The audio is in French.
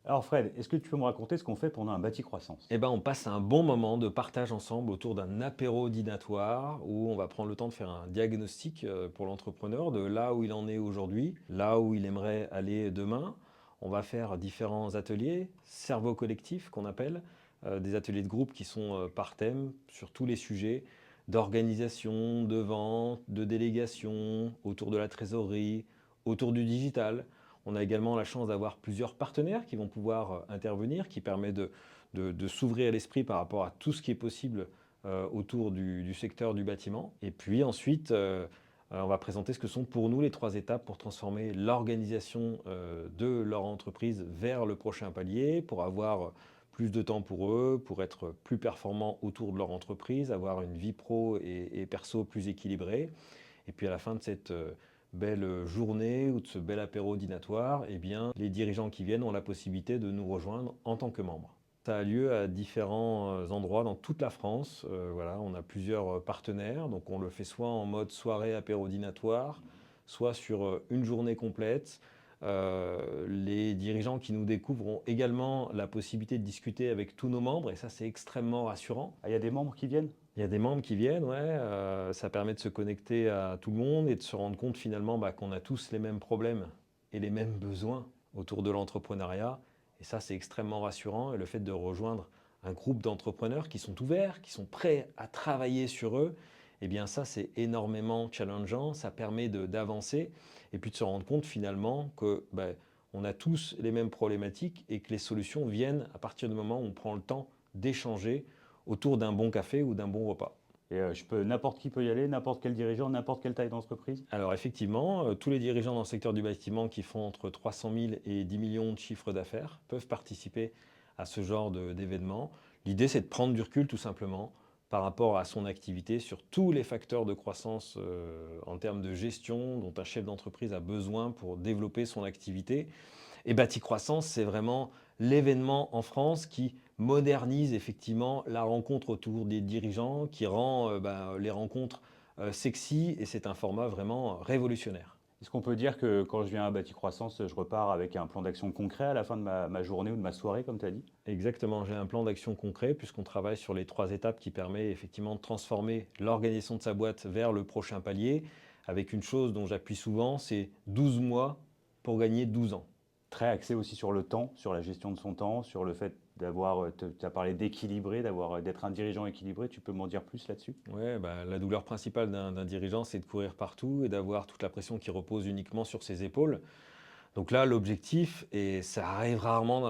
Alors Fred, est-ce que tu peux me raconter ce qu'on fait pendant un bâti croissance? Eh ben, on passe un bon moment de partage ensemble autour d'un apéro dînatoire où on va prendre le temps de faire un diagnostic pour l'entrepreneur de là où il en est aujourd'hui, là où il aimerait aller demain. On va faire différents ateliers, cerveau collectif qu'on appelle, des ateliers de groupe qui sont par thème sur tous les sujets d'organisation, de vente, de délégation, autour de la trésorerie, autour du digital. On a également la chance d'avoir plusieurs partenaires qui vont pouvoir intervenir, qui permet de s'ouvrir l'esprit par rapport à tout ce qui est possible autour du secteur du bâtiment. Et puis ensuite, on va présenter ce que sont pour nous les 3 étapes pour transformer l'organisation de leur entreprise vers le prochain palier, pour avoir plus de temps pour eux, pour être plus performants autour de leur entreprise, avoir une vie pro et perso plus équilibrée. Et puis à la fin de cette belle journée ou de ce bel apéro dînatoire, eh bien, les dirigeants qui viennent ont la possibilité de nous rejoindre en tant que membres. Ça a lieu à différents endroits dans toute la France. Voilà, on a plusieurs partenaires, donc on le fait soit en mode soirée apéro dînatoire, soit sur une journée complète. Les dirigeants qui nous découvrent ont également la possibilité de discuter avec tous nos membres, et ça c'est extrêmement rassurant. Ah, il y a des membres qui viennent? Il y a des membres qui viennent, ouais, ça permet de se connecter à tout le monde et de se rendre compte finalement qu'on a tous les mêmes problèmes et les mêmes besoins autour de l'entrepreneuriat. Et ça, c'est extrêmement rassurant. Et le fait de rejoindre un groupe d'entrepreneurs qui sont ouverts, qui sont prêts à travailler sur eux, eh bien ça, c'est énormément challengeant. Ça permet d'avancer et puis de se rendre compte finalement que on a tous les mêmes problématiques et que les solutions viennent à partir du moment où on prend le temps d'échanger autour d'un bon café ou d'un bon repas. Et n'importe qui peut y aller, n'importe quel dirigeant, n'importe quelle taille d'entreprise? Alors effectivement, tous les dirigeants dans le secteur du bâtiment qui font entre 300 000 et 10 millions de chiffres d'affaires peuvent participer à ce genre d'événement. L'idée, c'est de prendre du recul tout simplement par rapport à son activité sur tous les facteurs de croissance en termes de gestion dont un chef d'entreprise a besoin pour développer son activité. Et Bâti Croissance, c'est vraiment l'événement en France qui modernise effectivement la rencontre autour des dirigeants, qui rend les rencontres sexy, et c'est un format vraiment révolutionnaire. Est-ce qu'on peut dire que quand je viens à bâti croissance, je repars avec un plan d'action concret à la fin de ma journée ou de ma soirée, comme tu as dit? Exactement, j'ai un plan d'action concret puisqu'on travaille sur les 3 étapes qui permet effectivement de transformer l'organisation de sa boîte vers le prochain palier, avec une chose dont j'appuie souvent, c'est 12 mois pour gagner 12 ans. Très axé aussi sur le temps, sur la gestion de son temps, sur le fait d'avoir, tu as parlé d'équilibrer, d'être un dirigeant équilibré. Tu peux m'en dire plus là-dessus? Ouais, la douleur principale d'un dirigeant, c'est de courir partout et d'avoir toute la pression qui repose uniquement sur ses épaules. Donc là, l'objectif, et ça arrive rarement dans